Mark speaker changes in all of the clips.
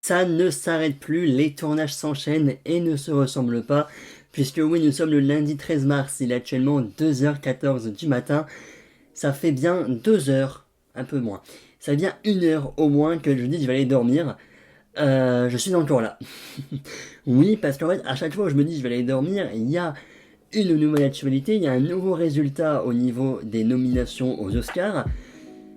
Speaker 1: Ça ne s'arrête plus, les tournages s'enchaînent et ne se ressemblent pas, puisque oui, nous sommes le lundi 13 mars, il est actuellement 2h14 du matin, ça fait bien 2 heures, un peu moins, ça fait bien 1 heure au moins que je dis que je vais aller dormir. Je suis encore là. Oui, parce qu'en fait, à chaque fois que je me dis que je vais aller dormir, il y a une nouvelle actualité, il y a un nouveau résultat au niveau des nominations aux Oscars.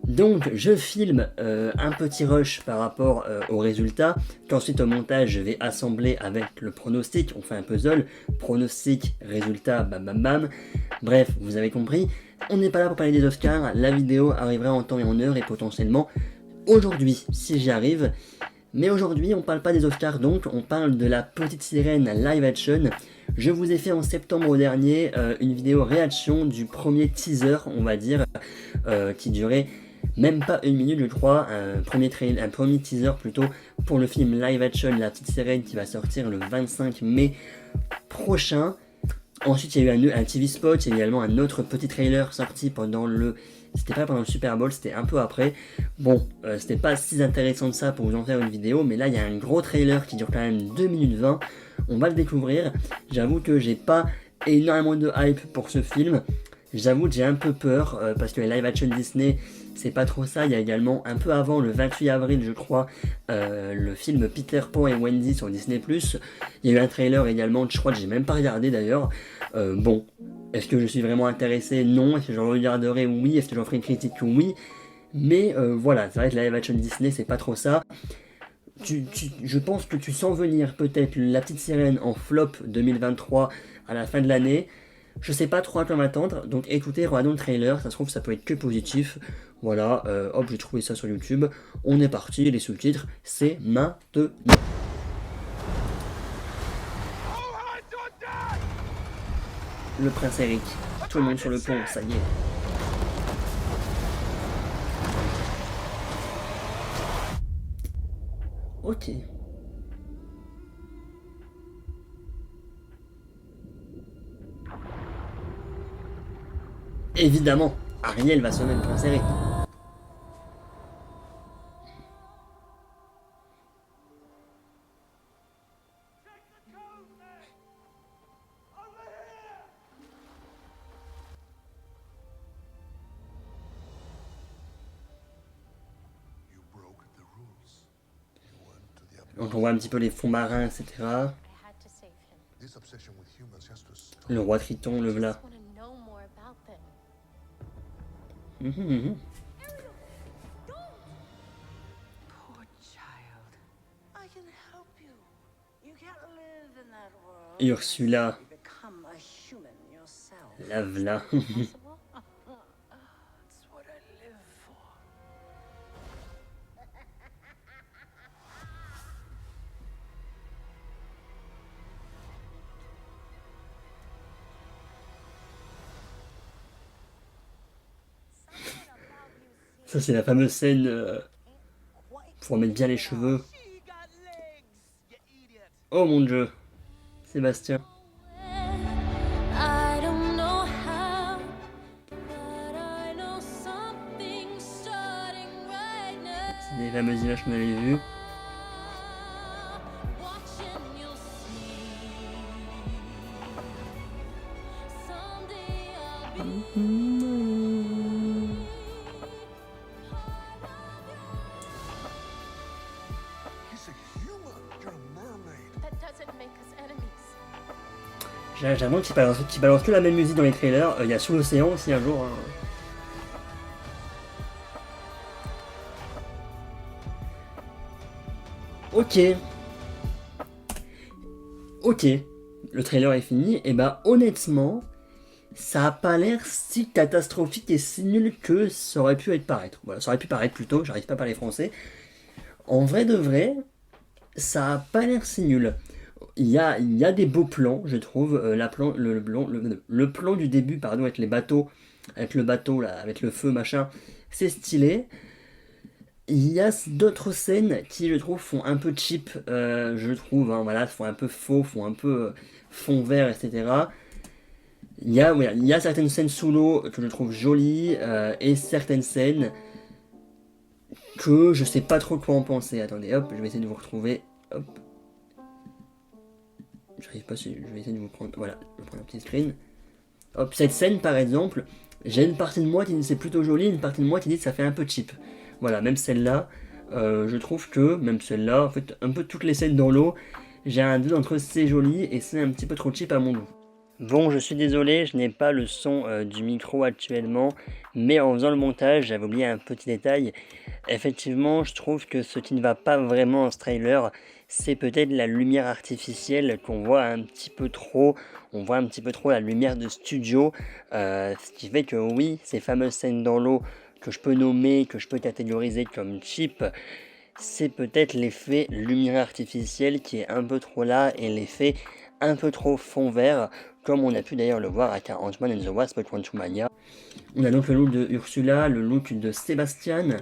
Speaker 1: Donc je filme un petit rush par rapport au résultat, qu'ensuite au montage je vais assembler avec le pronostic, on fait un puzzle, pronostic, résultat, bam bam bam. Bref, vous avez compris, on n'est pas là pour parler des Oscars, la vidéo arrivera en temps et en heure et potentiellement aujourd'hui si j'y arrive. Mais aujourd'hui on parle pas des Oscars donc, on parle de la petite sirène live action. Je vous ai fait en septembre dernier une vidéo réaction du premier teaser, on va dire, qui durait même pas 1 minute je crois, un premier teaser plutôt pour le film live action La Petite Sirène qui va sortir le 25 mai prochain. Ensuite il y a eu un TV spot, il y a également un autre petit trailer sorti pendant le... C'était pas pendant le Super Bowl, c'était un peu après. Bon, c'était pas si intéressant que ça pour vous en faire une vidéo, mais là il y a un gros trailer qui dure quand même 2 minutes 20. On va le découvrir. J'avoue que j'ai pas énormément de hype pour ce film. J'avoue que j'ai un peu peur parce que les live action Disney c'est pas trop ça. Il y a également un peu avant, le 28 avril je crois, le film Peter Pan et Wendy sur Disney+. Il y a eu un trailer également, je crois que j'ai même pas regardé d'ailleurs. Bon, est-ce que je suis vraiment intéressé? Non. Est-ce que j'en regarderai? Oui. Est-ce que j'en ferai une critique? Oui. Mais voilà, c'est vrai que la live action Disney c'est pas trop ça. Je pense que tu sens venir peut-être La Petite Sirène en flop 2023 à la fin de l'année. Je sais pas trop à quoi m'attendre, donc écoutez, regardons le trailer, ça se trouve ça peut être que positif. Voilà, hop, j'ai trouvé ça sur YouTube. On est parti, les sous-titres, c'est maintenant. Le prince Eric, tout le monde sur le pont, ça y est. Ok. Évidemment, Ariel va sauver le prince Eric. Donc on voit un petit peu les fonds marins, etc. Le roi Triton, le v'là. Ursula, la v'là. Ça c'est la fameuse scène pour mettre bien les cheveux. Oh mon dieu, Sébastien. C'est les fameuses images qu'on avait vues. J'avoue qu'ils balancent que la même musique dans les trailers. Il y a Sous l'océan aussi un jour. Hein. Ok. Ok. Le trailer est fini. Et bah honnêtement, ça a pas l'air si catastrophique et si nul que ça aurait pu être paraître. Voilà, ça aurait pu paraître plutôt, j'arrive pas à parler français. En vrai de vrai, ça a pas l'air si nul. Il y a des beaux plans, je trouve. Le plan du début, pardon, avec les bateaux, avec le bateau là, avec le feu, machin, c'est stylé. Il y a d'autres scènes qui, je trouve, font un peu cheap, je trouve, hein, voilà, font un peu faux, font un peu fond vert, etc. Il y a certaines scènes sous l'eau que je trouve jolies, et certaines scènes que je sais pas trop quoi en penser. Attendez, hop, je vais essayer de vous retrouver. Hop. J'arrive pas, je vais essayer de vous prendre. Voilà, je vais prendre un petit screen. Hop, cette scène par exemple, j'ai une partie de moi qui dit c'est plutôt joli, une partie de moi qui dit que ça fait un peu cheap. Voilà, même celle-là, je trouve que, même celle-là, en fait, un peu toutes les scènes dans l'eau, j'ai un doute entre c'est joli et c'est un petit peu trop cheap à mon goût. Bon, je suis désolé, je n'ai pas le son du micro actuellement, mais en faisant le montage, j'avais oublié un petit détail. Effectivement, je trouve que ce qui ne va pas vraiment dans ce trailer, c'est peut-être la lumière artificielle qu'on voit un petit peu trop. On voit un petit peu trop la lumière de studio, ce qui fait que oui, ces fameuses scènes dans l'eau que je peux nommer, que je peux catégoriser comme cheap, c'est peut-être l'effet lumière artificielle qui est un peu trop là et l'effet un peu trop fond vert, comme on a pu d'ailleurs le voir avec Ant-Man and the Wasp Quantumania. On a donc le look de Ursula, le look de Sébastien.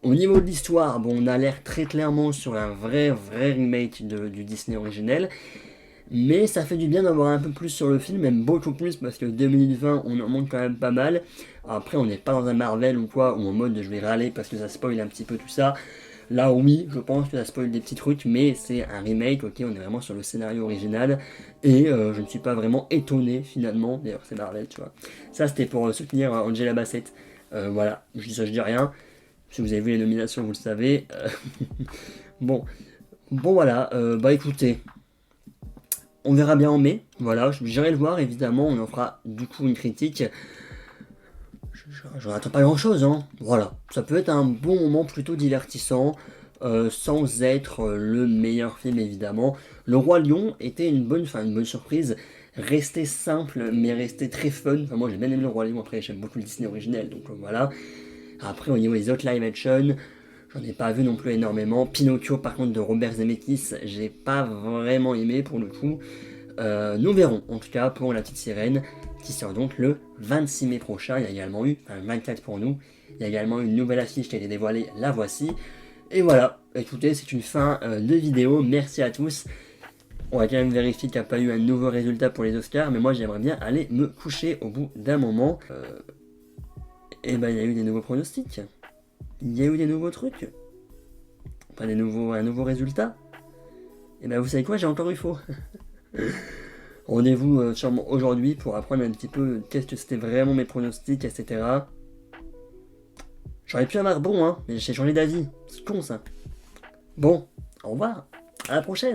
Speaker 1: Au niveau de l'histoire, bon, on a l'air très clairement sur un vrai remake du Disney originel, mais ça fait du bien d'avoir un peu plus sur le film, même beaucoup plus, parce que 2020, on en manque quand même pas mal. Après, on n'est pas dans un Marvel ou quoi, ou en mode je vais râler parce que ça spoil un petit peu tout ça. Là, oui, je pense que ça spoil des petits trucs, mais c'est un remake, ok, on est vraiment sur le scénario original, et je ne suis pas vraiment étonné finalement, d'ailleurs c'est Marvel, tu vois. Ça, c'était pour soutenir Angela Bassett. Voilà, je dis ça, je dis rien. Si vous avez vu les nominations, vous le savez. Bon, voilà, bah écoutez, on verra bien en mai, voilà, j'irai le voir évidemment, on en fera du coup une critique. Je n'attends pas grand chose, hein. Voilà, ça peut être un bon moment plutôt divertissant, sans être le meilleur film évidemment. Le Roi Lion était une bonne surprise, restait simple mais restait très fun. Enfin, moi j'ai bien aimé le Roi Lion, après j'aime beaucoup le Disney originel, donc voilà. Après au niveau des autres live action, j'en ai pas vu non plus énormément. Pinocchio par contre de Robert Zemeckis, j'ai pas vraiment aimé pour le coup. Nous verrons en tout cas pour La Petite Sirène qui sort donc le 26 mai prochain. Il y a également eu, enfin 24 pour nous, il y a également eu une nouvelle affiche qui a été dévoilée, la voici. Et voilà, écoutez, c'est une fin de vidéo, merci à tous. On va quand même vérifier qu'il n'y a pas eu un nouveau résultat pour les Oscars, mais moi j'aimerais bien aller me coucher au bout d'un moment. Et ben il y a eu des nouveaux pronostics. Il y a eu des nouveaux trucs. Pas un nouveau résultat. Et ben vous savez quoi, j'ai encore eu faux. Rendez-vous sûrement aujourd'hui pour apprendre un petit peu qu'est-ce que c'était vraiment mes pronostics, etc. J'aurais pu avoir bon, hein, mais j'ai changé d'avis. C'est con ça. Bon, au revoir, à la prochaine.